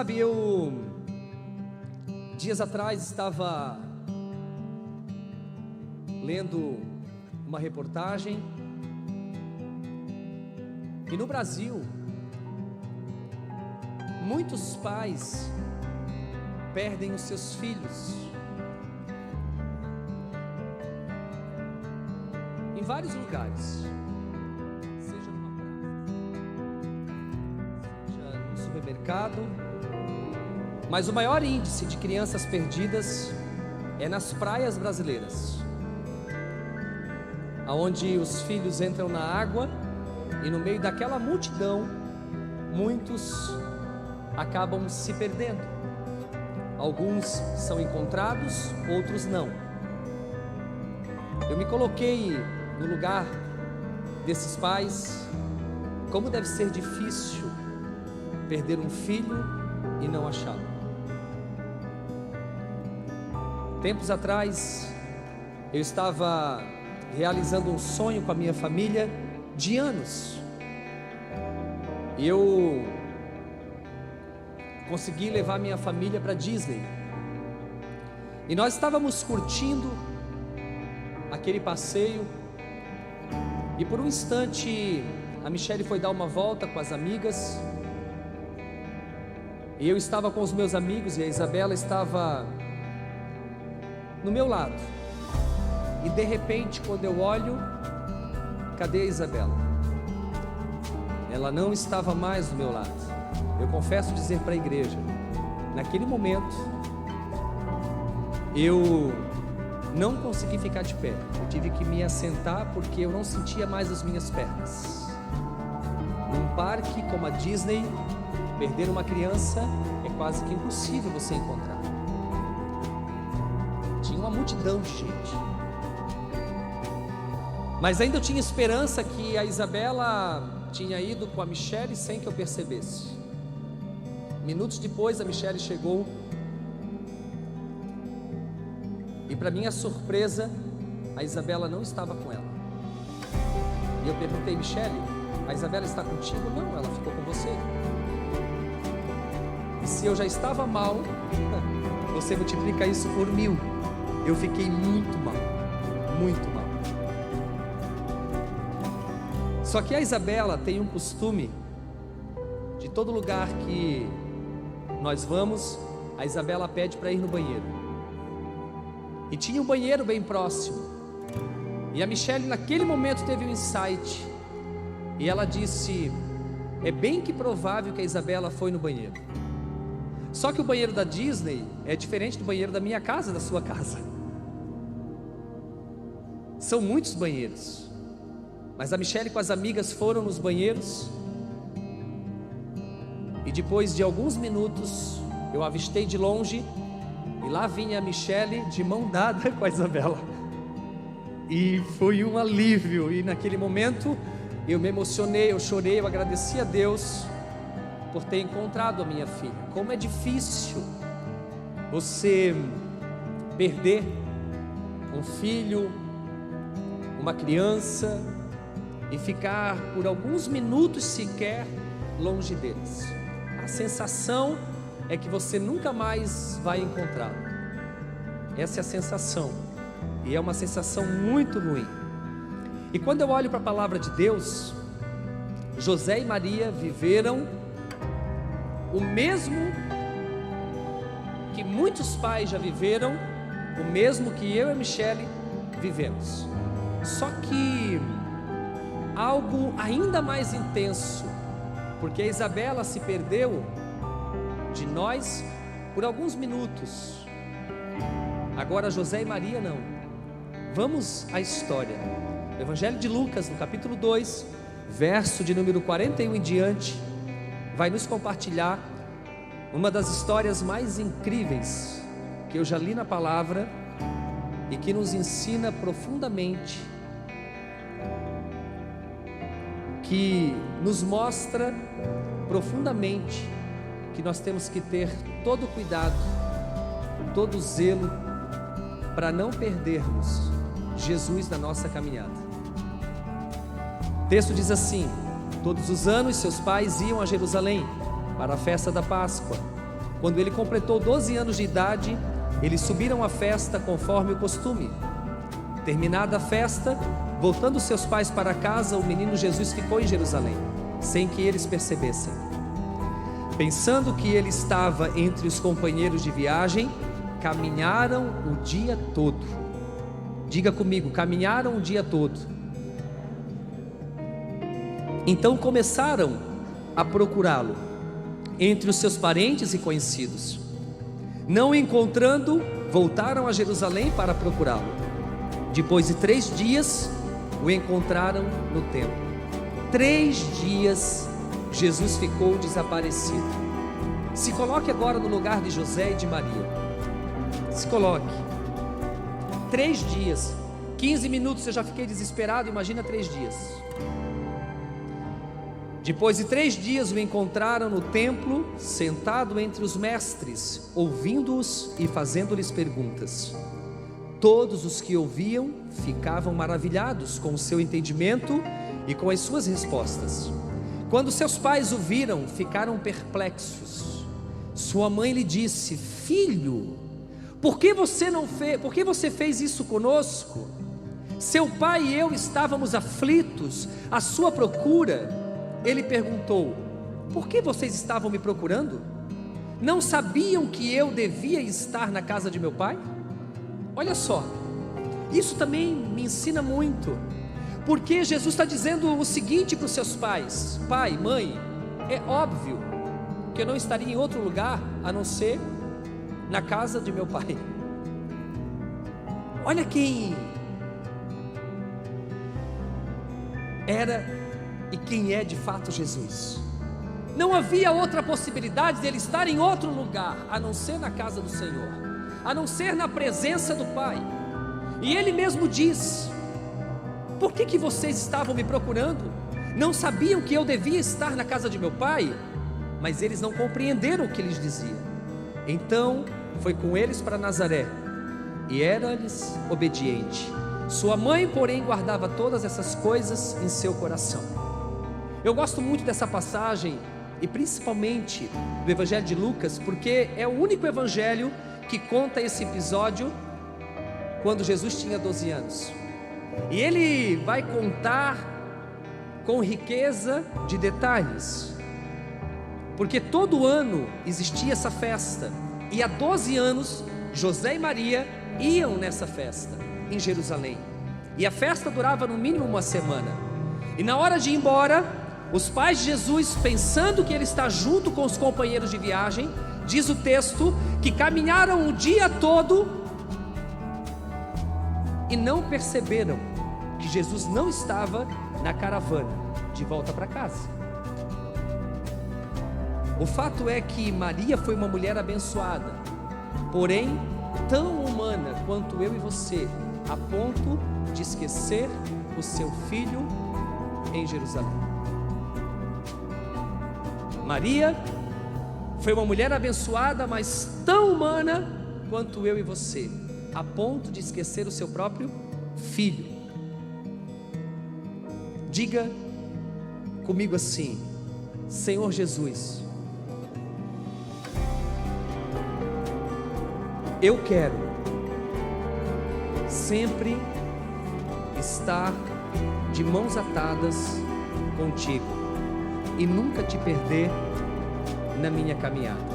Sabe, eu dias atrás estava lendo uma reportagem e no Brasil muitos pais perdem os seus filhos em vários lugares, seja numa praça, seja no supermercado, mas o maior índice de crianças perdidas é nas praias brasileiras, aonde os filhos entram na água e no meio daquela multidão muitos acabam se perdendo. Alguns são encontrados, outros não. Eu me coloquei no lugar desses pais. Como deve ser difícil perder um filho e não achá-lo. Tempos atrás eu estava realizando um sonho com a minha família de anos. Eu consegui levar minha família para Disney. E nós estávamos curtindo aquele passeio. E por um instante a Michele foi dar uma volta com as amigas. E eu estava com os meus amigos e a Isabela estava no meu lado. E de repente, quando eu olho, cadê a Isabela? Ela não estava mais do meu lado. Eu confesso dizer para a igreja, naquele momento, eu não consegui ficar de pé. Eu tive que me assentar porque eu não sentia mais as minhas pernas. Num parque como a Disney, perder uma criança é quase que impossível você encontrar. Tinha uma multidão de gente. Mas ainda eu tinha esperança que a Isabela tinha ido com a Michele sem que eu percebesse. Minutos depois a Michele chegou. E para minha surpresa, a Isabela não estava com ela. E eu perguntei: Michele, a Isabela está contigo? Não, ela ficou com você. E se eu já estava mal, você multiplica isso por 1000. Eu fiquei muito mal, muito mal. Só que a Isabela tem um costume, de todo lugar que nós vamos, a Isabela pede para ir no banheiro. E tinha um banheiro bem próximo. E a Michele naquele momento teve um insight. E ela disse: é bem que provável que a Isabela foi no banheiro. Só que o banheiro da Disney é diferente do banheiro da minha casa, da sua casa. São muitos banheiros. Mas a Michele com as amigas foram nos banheiros. E depois de alguns minutos, eu avistei de longe. E lá vinha a Michele de mão dada com a Isabela. E foi um alívio. E naquele momento eu me emocionei, eu chorei, eu agradeci a Deus por ter encontrado a minha filha. Como é difícil você perder um filho, uma criança, e ficar por alguns minutos sequer longe deles. A sensação é que você nunca mais vai encontrá-lo. Essa é a sensação. E é uma sensação muito ruim. E quando eu olho para a palavra de Deus, José e Maria viveram o mesmo que muitos pais já viveram, o mesmo que eu e a Michele vivemos. Só que algo ainda mais intenso, porque a Isabela se perdeu de nós por alguns minutos. Agora José e Maria não. Vamos à história. Evangelho de Lucas, no capítulo 2, verso de número 41 em diante, vai nos compartilhar uma das histórias mais incríveis que eu já li na palavra e que nos ensina profundamente, que nos mostra profundamente que nós temos que ter todo cuidado, todo zelo para não perdermos Jesus na nossa caminhada. O texto diz assim: todos os anos seus pais iam a Jerusalém para a festa da Páscoa, Quando ele completou 12 anos de idade, eles subiram à festa conforme o costume. Terminada a festa, voltando seus pais para casa, o menino Jesus ficou em Jerusalém, sem que eles percebessem. Pensando que ele estava entre os companheiros de viagem, caminharam o dia todo. Diga comigo, caminharam o dia todo. Então começaram a procurá-lo entre os seus parentes e conhecidos. Não o encontrando, voltaram a Jerusalém para procurá-lo. Depois de 3 dias, o encontraram no templo. 3 dias Jesus ficou desaparecido. Se coloque agora no lugar de José e de Maria. Se coloque. 3 dias, 15 minutos eu já fiquei desesperado, imagina 3 dias. Depois de 3 dias o encontraram no templo, sentado entre os mestres, ouvindo-os e fazendo-lhes perguntas. Todos os que ouviam ficavam maravilhados com o seu entendimento e com as suas respostas. Quando seus pais o viram, ficaram perplexos. Sua mãe lhe disse: Filho, por que você fez isso conosco? Seu pai e eu estávamos aflitos à sua procura. Ele perguntou: Por que vocês estavam me procurando? Não sabiam que eu devia estar na casa de meu pai? Olha só, isso também me ensina muito, porque Jesus está dizendo o seguinte para os seus pais: pai, mãe, é óbvio que eu não estaria em outro lugar a não ser na casa de meu pai. Olha quem era e quem é de fato Jesus. Não havia outra possibilidade dele estar em outro lugar a não ser na casa do Senhor, a não ser na presença do Pai. E ele mesmo diz: por que vocês estavam me procurando? Não sabiam que eu devia estar na casa de meu pai? Mas eles não compreenderam o que lhes dizia. Então foi com eles para Nazaré e era-lhes obediente. Sua mãe, porém, guardava todas essas coisas em seu coração. Eu gosto muito dessa passagem, e principalmente do Evangelho de Lucas, porque é o único evangelho que conta esse episódio quando Jesus tinha 12 anos. E ele vai contar com riqueza de detalhes, porque todo ano existia essa festa, e há 12 anos José e Maria iam nessa festa em Jerusalém, e a festa durava no mínimo uma semana. E na hora de ir embora, os pais de Jesus, pensando que ele está junto com os companheiros de viagem, diz o texto que caminharam o dia todo e não perceberam que Jesus não estava na caravana de volta para casa. O fato é que Maria foi uma mulher abençoada, porém tão humana quanto eu e você, a ponto de esquecer o seu filho em Jerusalém. Maria foi uma mulher abençoada, mas tão humana quanto eu e você, a ponto de esquecer o seu próprio filho. Diga comigo assim: Senhor Jesus, eu quero sempre estar de mãos atadas contigo e nunca te perder na minha caminhada.